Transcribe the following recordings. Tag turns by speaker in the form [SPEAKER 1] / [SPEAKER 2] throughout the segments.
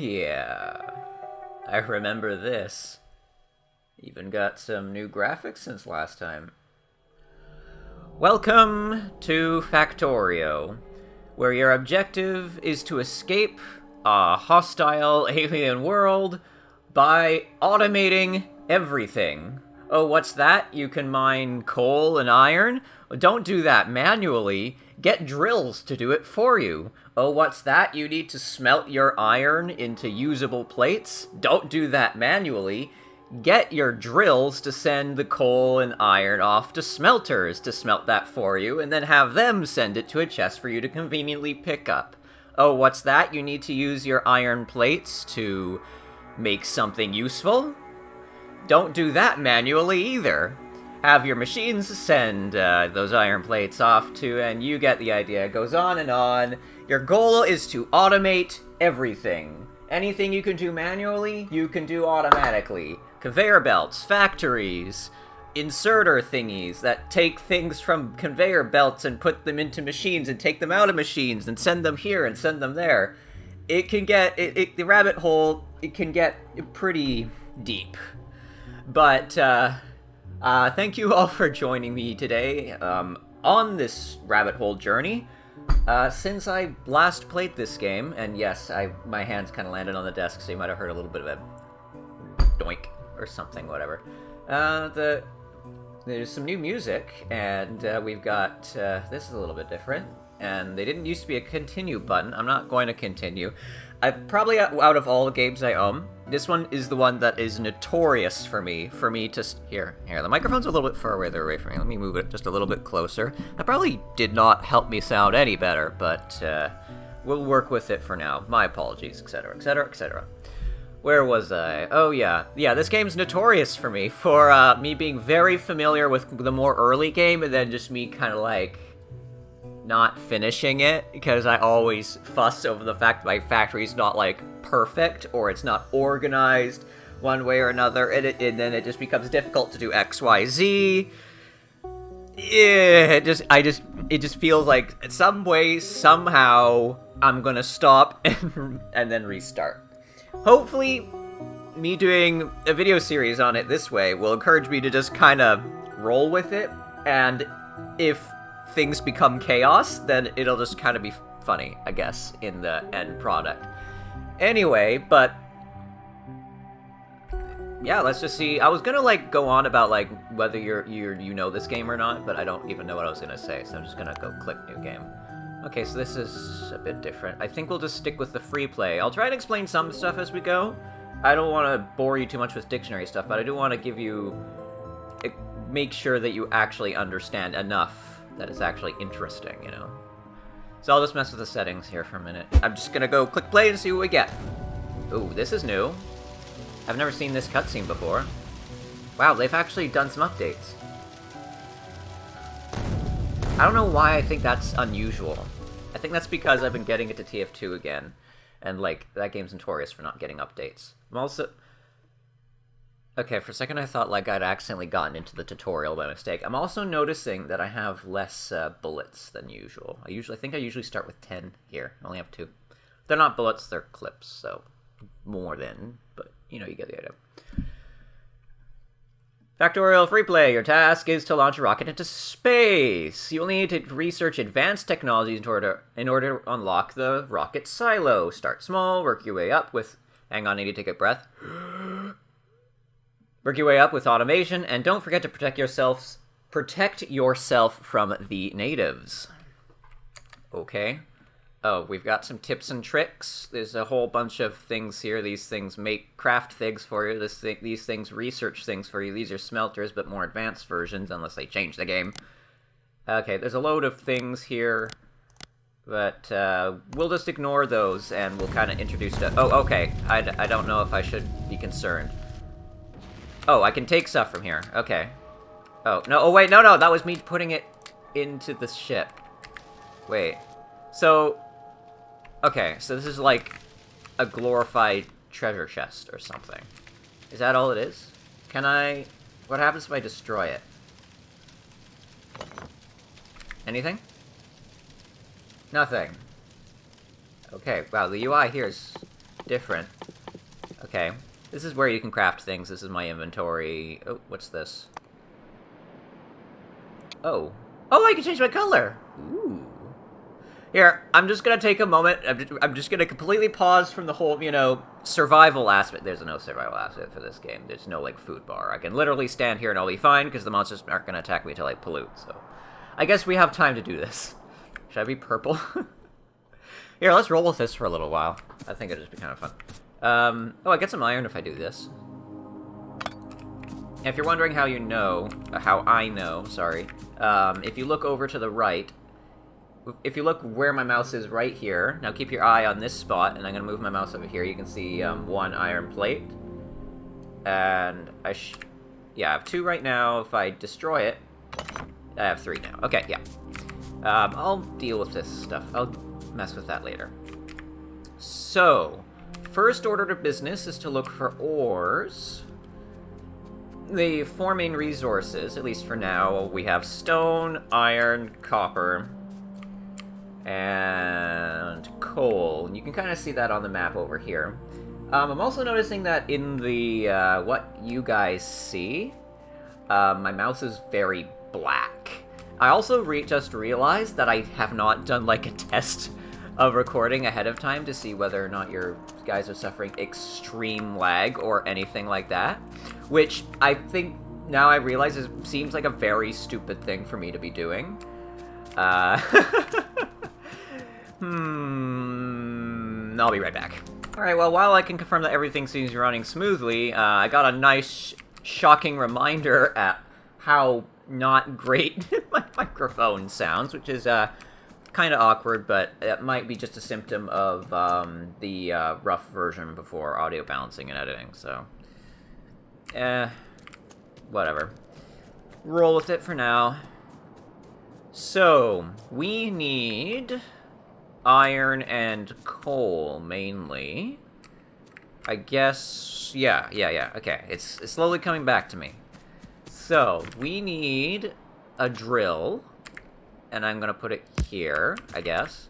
[SPEAKER 1] Yeah, I remember this. Even got some new graphics since last time. Welcome to Factorio, where your objective is to escape a hostile alien world by automating everything. Oh, what's that? You can mine coal and iron? Don't do that manually. Get drills to do it for you. Oh, what's that? You need to smelt your iron into usable plates? Don't do that manually. Get your drills to send the coal and iron off to smelters to smelt that for you, and then have them send it to a chest for you to conveniently pick up. Oh, what's that? You need to use your iron plates to make something useful? Don't do that manually either. Have your machines send those iron plates off to, and you get the idea. It goes on and on. Your goal is to automate everything. Anything you can do manually, you can do automatically. Conveyor belts, factories, inserter thingies that take things from conveyor belts and put them into machines and take them out of machines and send them here and send them there. It can get, the rabbit hole, it can get pretty deep. But, thank you all for joining me today, on this rabbit hole journey. Since I last played this game, and yes, my hands kind of landed on the desk, so you might have heard a little bit of a doink or something, whatever. There's some new music, and we've got, this is a little bit different, and they didn't used to be a continue button. I'm not going to continue. Probably out of all the games I own, this one is the one that is notorious for me to... Here, the microphone's a little bit further away from me. Let me move it just a little bit closer. That probably did not help me sound any better, but we'll work with it for now. My apologies, etc., etc., etc. Where was I? Oh, yeah. Yeah, this game's notorious for me, for me being very familiar with the more early game, and then just me kind of like... not finishing it, because I always fuss over the fact that my factory's not, like, perfect, or it's not organized one way or another, and then it just becomes difficult to do X, Y, Z. Yeah, it just feels like some way, somehow, I'm gonna stop and then restart. Hopefully, me doing a video series on it this way will encourage me to just kind of roll with it, and if things become chaos, then it'll just kind of be funny, I guess, in the end product. Anyway, but yeah, let's just see. I was gonna like go on about like whether you know this game or not, but I don't even know what I was gonna say, so I'm just gonna go click new game. Okay, so this is a bit different. I think we'll just stick with the free play. I'll try and explain some stuff as we go. I don't want to bore you too much with dictionary stuff, but I do want to give you make sure that you actually understand enough that it's actually interesting, you know? So I'll just mess with the settings here for a minute. I'm just gonna go click play and see what we get. Ooh, this is new. I've never seen this cutscene before. Wow, they've actually done some updates. I don't know why I think that's unusual. I think that's because I've been getting it to TF2 again, and like, that game's notorious for not getting updates. I'm also... Okay, for a second I thought like I'd accidentally gotten into the tutorial by mistake. I'm also noticing that I have less bullets than usual. I think I usually start with 10 here. I only have 2. They're not bullets, they're clips, so more than, but you know, you get the idea. Factorial free play. Your task is to launch a rocket into space. You will need to research advanced technologies in order to unlock the rocket silo. Start small, work your way up with... Hang on, I need to take a breath. Work your way up with automation, and don't forget to protect yourself from the natives. Okay. Oh, we've got some tips and tricks. There's a whole bunch of things here. These things craft things for you. These things research things for you. These are smelters, but more advanced versions, unless they change the game. Okay, there's a load of things here, but we'll just ignore those, and we'll kind of introduce to... Oh, okay. I don't know if I should be concerned. Oh, I can take stuff from here. Okay. Oh, no. Oh, wait. No. That was me putting it into the ship. Wait. So... Okay, so this is like a glorified treasure chest or something. Is that all it is? Can I... What happens if I destroy it? Anything? Nothing. Okay, wow, the UI here is different. Okay. This is where you can craft things. This is my inventory. Oh, what's this? Oh. Oh, I can change my color! Ooh. Here, I'm just gonna take a moment. I'm just gonna completely pause from the whole, you know, survival aspect. There's no survival aspect for this game. There's no, like, food bar. I can literally stand here and I'll be fine, because the monsters aren't gonna attack me till I pollute, so... I guess we have time to do this. Should I be purple? Here, let's roll with this for a little while. I think it'll just be kind of fun. Oh, I get some iron if I do this. If you're wondering how you know, how I know, sorry, if you look over to the right, if you look where my mouse is right here, now keep your eye on this spot, and I'm going to move my mouse over here, you can see 1 iron plate. And yeah, I have 2 right now. If I destroy it, I have 3 now. Okay, yeah. I'll deal with this stuff. I'll mess with that later. So, first order of business is to look for ores. The 4 main resources, at least for now, we have stone, iron, copper, and coal. And you can kind of see that on the map over here. I'm also noticing that in the, what you guys see, my mouse is very black. I also just realized that I have not done, like, a test of recording ahead of time to see whether or not your guys are suffering extreme lag or anything like that, which I think, now I realize, it seems like a very stupid thing for me to be doing. I'll be right back. Alright, well, while I can confirm that everything seems running smoothly, I got a nice, shocking reminder at how not great my microphone sounds, which is kind of awkward, but it might be just a symptom of the rough version before audio balancing and editing, so... whatever. Roll with it for now. So, we need iron and coal, mainly. I guess... yeah, okay. It's slowly coming back to me. So, we need a drill, and I'm gonna put it here, I guess.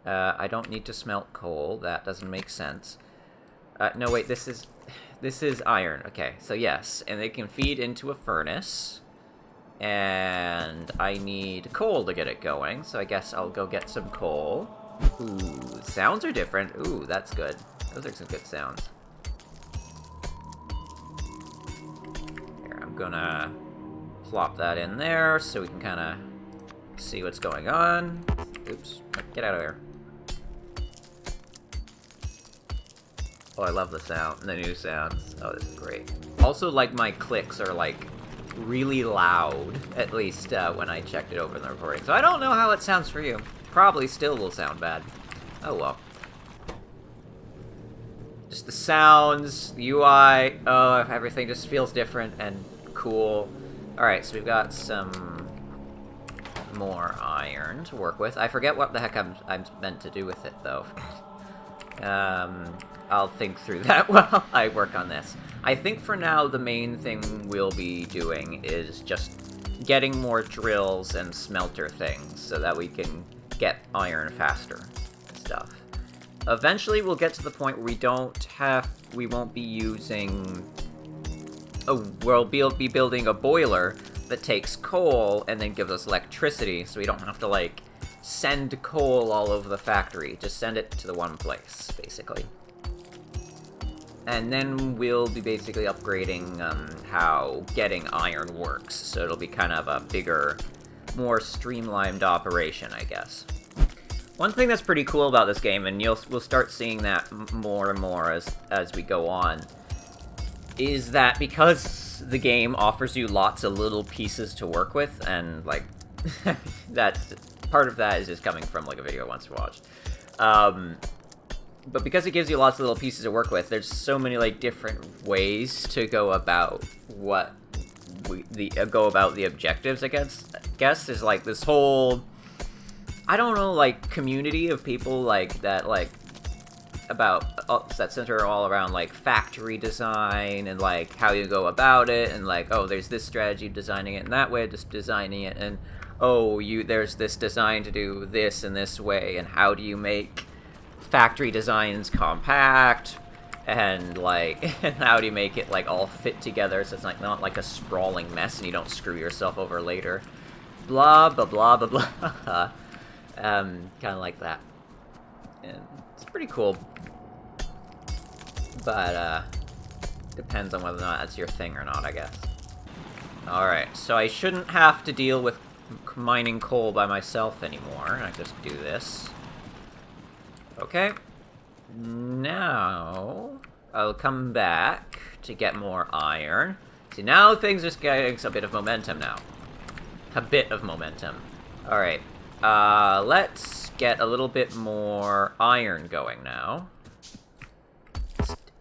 [SPEAKER 1] I don't need to smelt coal, that doesn't make sense. No, wait, this is iron, okay, so yes, and they can feed into a furnace, and I need coal to get it going, so I guess I'll go get some coal. Ooh, sounds are different. Ooh, that's good. Those are some good sounds. Gonna plop that in there so we can kind of see what's going on. Oops, get out of there. Oh, I love the sound, the new sounds. Oh, this is great. Also, like, my clicks are, like, really loud, at least when I checked it over in the recording. So I don't know how it sounds for you. Probably still will sound bad. Oh, well. Just the sounds, the UI, oh, everything just feels different and cool. Alright, so we've got some more iron to work with. I forget what the heck I'm meant to do with it, though. I'll think through that while I work on this. I think for now the main thing we'll be doing is just getting more drills and smelter things so that we can get iron faster and stuff. Eventually we'll get to the point where we won't be using... we'll be building a boiler that takes coal and then gives us electricity, so we don't have to, like, send coal all over the factory. Just send it to the one place, basically. And then we'll be basically upgrading how getting iron works, so it'll be kind of a bigger, more streamlined operation, I guess. One thing that's pretty cool about this game, and we'll start seeing that more and more as we go on, is that because the game offers you lots of little pieces to work with, and, like, part of that is just coming from, like, a video I once watched. But because it gives you lots of little pieces to work with, there's so many, like, different ways to go about the objectives, I guess. There's, like, this whole, I don't know, like, community of people, like, that, like, that center all around, like, factory design and, like, how you go about it, and, like, oh, there's this strategy of designing it in that way, just designing it, and, oh, there's this design to do this in this way, and how do you make factory designs compact, and like, how do you make it like all fit together so it's like not like a sprawling mess and you don't screw yourself over later. Blah blah blah blah blah. Kind of like that. And it's pretty cool. But depends on whether or not that's your thing or not, I guess. Alright, so I shouldn't have to deal with mining coal by myself anymore. I just do this. Okay. Now, I'll come back to get more iron. See, now things are getting a bit of momentum now. A bit of momentum. Alright. Let's get a little bit more iron going now.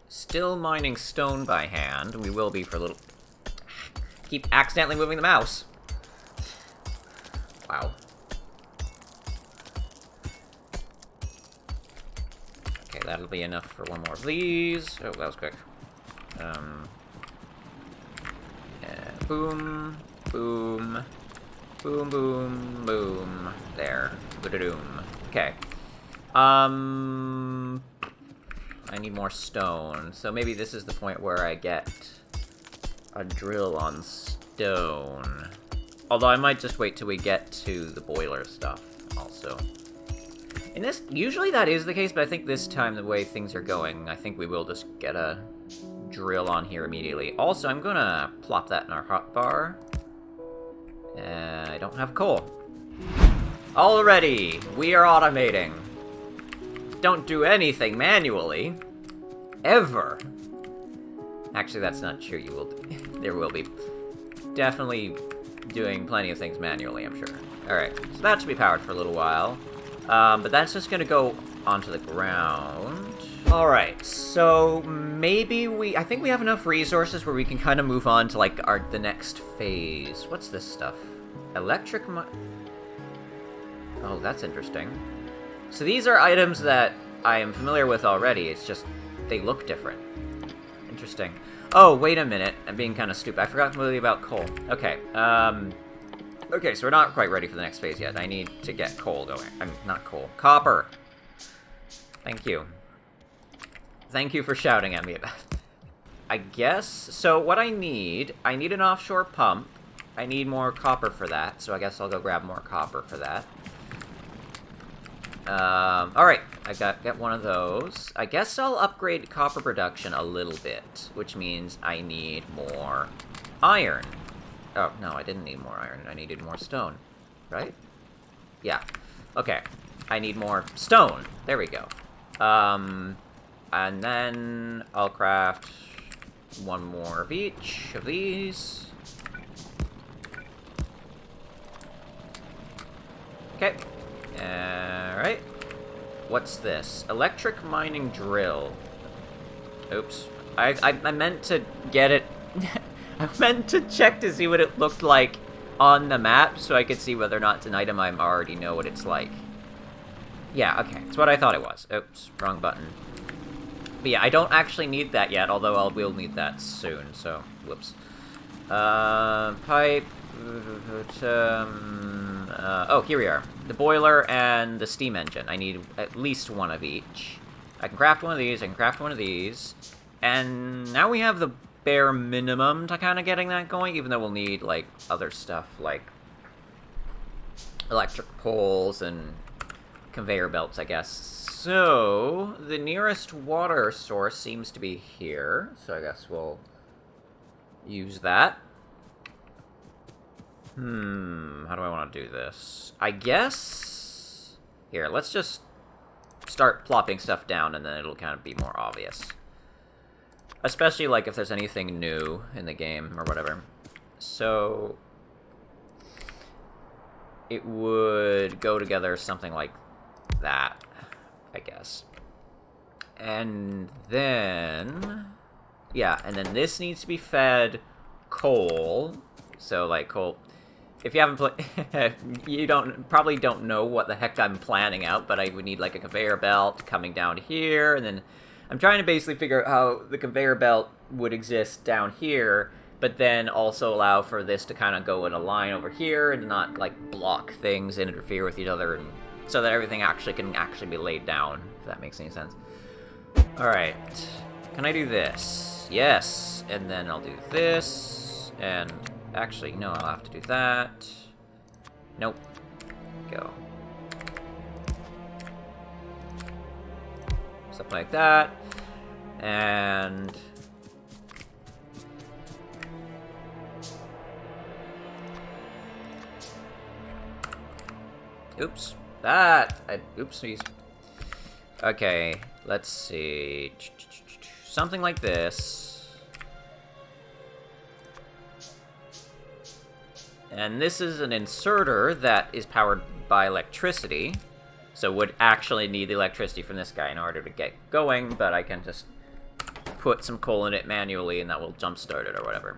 [SPEAKER 1] Still mining stone by hand. We will be for a little... Keep accidentally moving the mouse. Wow. Okay, that'll be enough for one more of these. Oh, that was quick. Boom, boom, boom, boom, boom. There. Boom. Okay. I need more stone. So maybe this is the point where I get a drill on stone. Although I might just wait till we get to the boiler stuff also. And this, usually that is the case, but I think this time, the way things are going, I think we will just get a drill on here immediately. Also, I'm gonna plop that in our hotbar. I don't have coal. Already, we are automating. Don't do anything manually. Ever. Actually, that's not true. You will. There will be. Definitely doing plenty of things manually, I'm sure. Alright, so that should be powered for a little while. But that's just gonna go onto the ground. Alright, so maybe I think we have enough resources where we can kind of move on to, like, the next phase. What's this stuff? Electric Oh, that's interesting. So these are items that I am familiar with already, it's just they look different. Interesting. Oh, wait a minute. I'm being kind of stupid. I forgot completely about coal. Okay, okay, so we're not quite ready for the next phase yet. I need to get coal going. Not coal. Copper! Thank you. Thank you for shouting at me about it. I guess... So, what I need an offshore pump. I need more copper for that, so I guess I'll go grab more copper for that. Alright, I got one of those. I guess I'll upgrade copper production a little bit, which means I need more iron. Oh, no, I didn't need more iron. I needed more stone, right? Yeah. Okay. I need more stone. There we go. And then I'll craft one more of each of these. Okay. Alright. What's this? Electric mining drill. Oops. I meant to get it... I meant to check to see what it looked like on the map, so I could see whether or not it's an item I already know what it's like. Yeah, okay. It's what I thought it was. Oops. Wrong button. But yeah, I don't actually need that yet, although I will need that soon, so... Whoops. Pipe... oh, here we are. The boiler and the steam engine. I need at least one of each. I can craft one of these, I can craft one of these. And now we have the bare minimum to kind of getting that going, even though we'll need, like, other stuff, like electric poles and conveyor belts, I guess. So, the nearest water source seems to be here, so I guess we'll use that. How do I want to do this? I guess... Here, let's just start plopping stuff down, and then it'll kind of be more obvious. Especially, like, if there's anything new in the game, or whatever. So... It would go together something like that, I guess. And then... Yeah, and then this needs to be fed coal. So, like, coal... If you haven't played, you probably don't know what the heck I'm planning out, but I would need, like, a conveyor belt coming down here, and then I'm trying to basically figure out how the conveyor belt would exist down here, but then also allow for this to kind of go in a line over here and not, like, block things and interfere with each other and so that everything can be laid down, if that makes any sense. Alright. Can I do this? Yes. And then I'll do this. And actually, no, I'll have to do that. Nope. Go. Something like that. And... oops. Oopsies. Okay, let's see. Something like this. And this is an inserter that is powered by electricity. So would actually need the electricity from this guy in order to get going, but I can just put some coal in it manually and that will jumpstart it or whatever.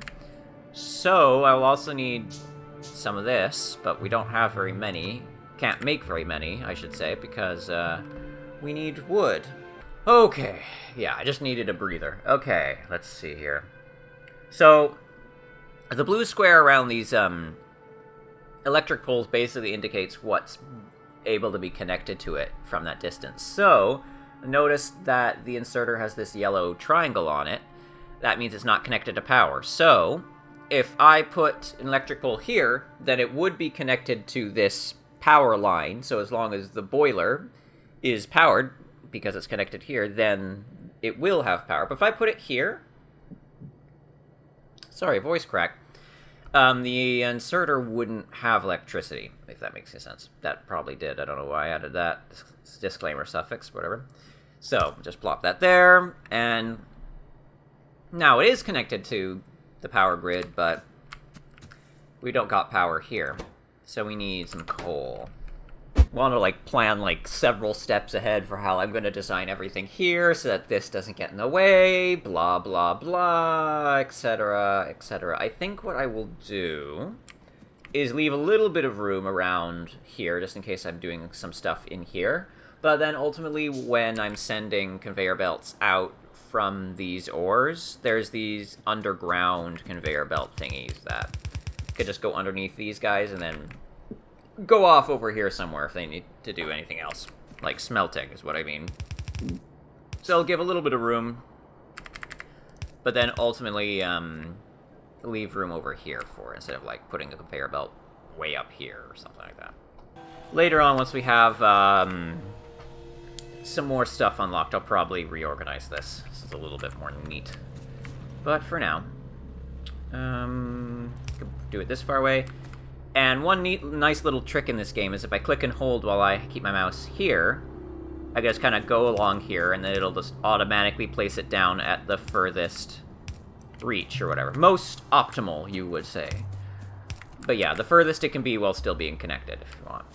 [SPEAKER 1] So I will also need some of this, but we don't have very many. Can't make very many, I should say, because we need wood. Okay, yeah, I just needed a breather. Okay, let's see here. So, the blue square around these electric poles basically indicates what's able to be connected to it from that distance. So, notice that the inserter has this yellow triangle on it. That means it's not connected to power. So, if I put an electric pole here, then it would be connected to this power line. So as long as the boiler is powered, because it's connected here, then it will have power. But if I put it here... sorry, voice crack. The inserter wouldn't have electricity, if that makes any sense. That probably did. I don't know why I added that. Disclaimer suffix, whatever. So, just plop that there, and now it is connected to the power grid, but we don't got power here. So we need some coal. Want to plan several steps ahead for how I'm going to design everything here so that this doesn't get in the way, blah blah blah, etc, etc. I think what I will do is leave a little bit of room around here just in case I'm doing some stuff in here. But then ultimately when I'm sending conveyor belts out from these ores, there's these underground conveyor belt thingies that could just go underneath these guys and then go off over here somewhere if they need to do anything else. Like smelting is what I mean. So I'll give a little bit of room, but then ultimately leave room over here for it, instead of putting a conveyor belt way up here or something like that. Later on, once we have some more stuff unlocked, I'll probably reorganize this. This is a little bit more neat. But for now, do it this far away. And one nice little trick in this game is if I click and hold while I keep my mouse here, I just kind of go along here, and then it'll just automatically place it down at the furthest reach, or whatever. Most optimal, you would say. But yeah, the furthest it can be while still being connected, if you want.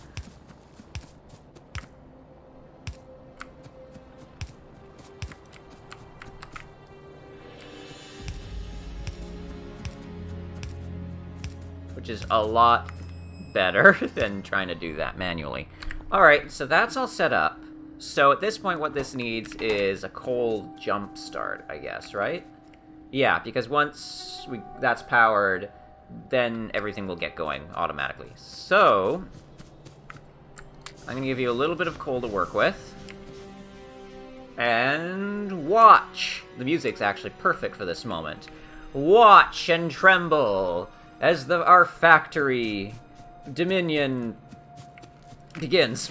[SPEAKER 1] Which is a lot better than trying to do that manually. Alright, so that's all set up. So at this point, what this needs is a coal jump start, I guess, right? Yeah, because once that's powered, then everything will get going automatically. So, I'm going to give you a little bit of coal to work with. And watch! The music's actually perfect for this moment. Watch and tremble as our factory dominion begins.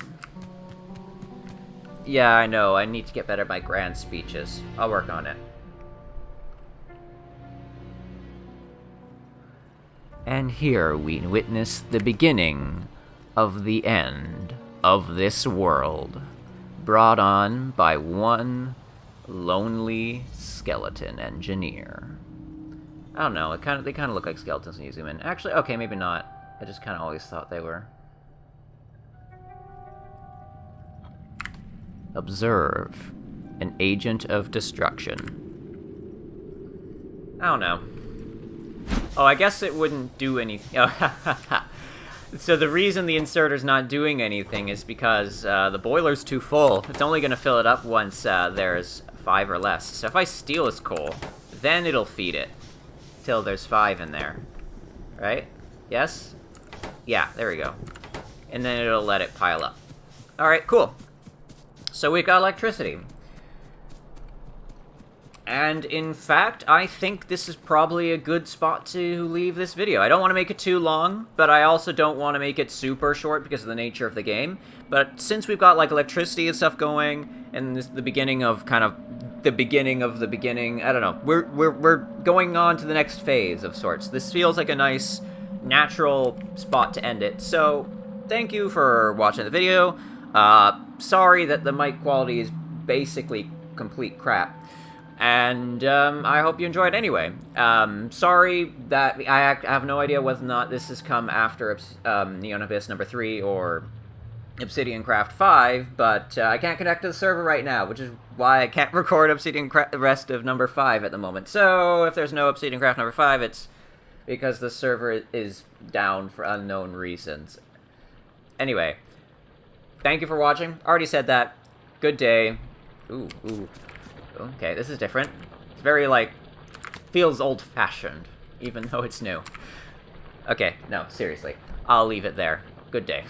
[SPEAKER 1] Yeah, I know. I need to get better at my grand speeches. I'll work on it. And here we witness the beginning of the end of this world, brought on by one lonely skeleton engineer. I don't know, they kind of look like skeletons when you zoom in. Actually, okay, maybe not. I just kind of always thought they were. Observe. An agent of destruction. I don't know. Oh, I guess it wouldn't do anything. So the reason the inserter's not doing anything is because the boiler's too full. It's only going to fill it up once there's 5 or less. So if I steal its coal, then it'll feed it. Till there's 5 in there. Right? Yes? Yeah, there we go. And then it'll let it pile up. Alright, cool. So we've got electricity. And in fact, I think this is probably a good spot to leave this video. I don't want to make it too long, but I also don't want to make it super short because of the nature of the game. But since we've got, like, electricity and stuff going, and this is the beginning of kind of the beginning of the beginning, I don't know. We're going on to the next phase of sorts. This feels like a nice, natural spot to end it. So, thank you for watching the video. Sorry that the mic quality is basically complete crap. And I hope you enjoyed anyway. Sorry that I have no idea whether or not this has come after Neon Abyss number 3 or Obsidian Craft 5, but I can't connect to the server right now, which is why I can't record the rest of number 5 at the moment. So if there's no Obsidian Craft number 5, it's because the server is down for unknown reasons. Anyway, thank you for watching. Already said that. Good day. Ooh. Okay, this is different. It's very, like, feels old-fashioned, even though it's new. Okay, no, seriously. I'll leave it there. Good day.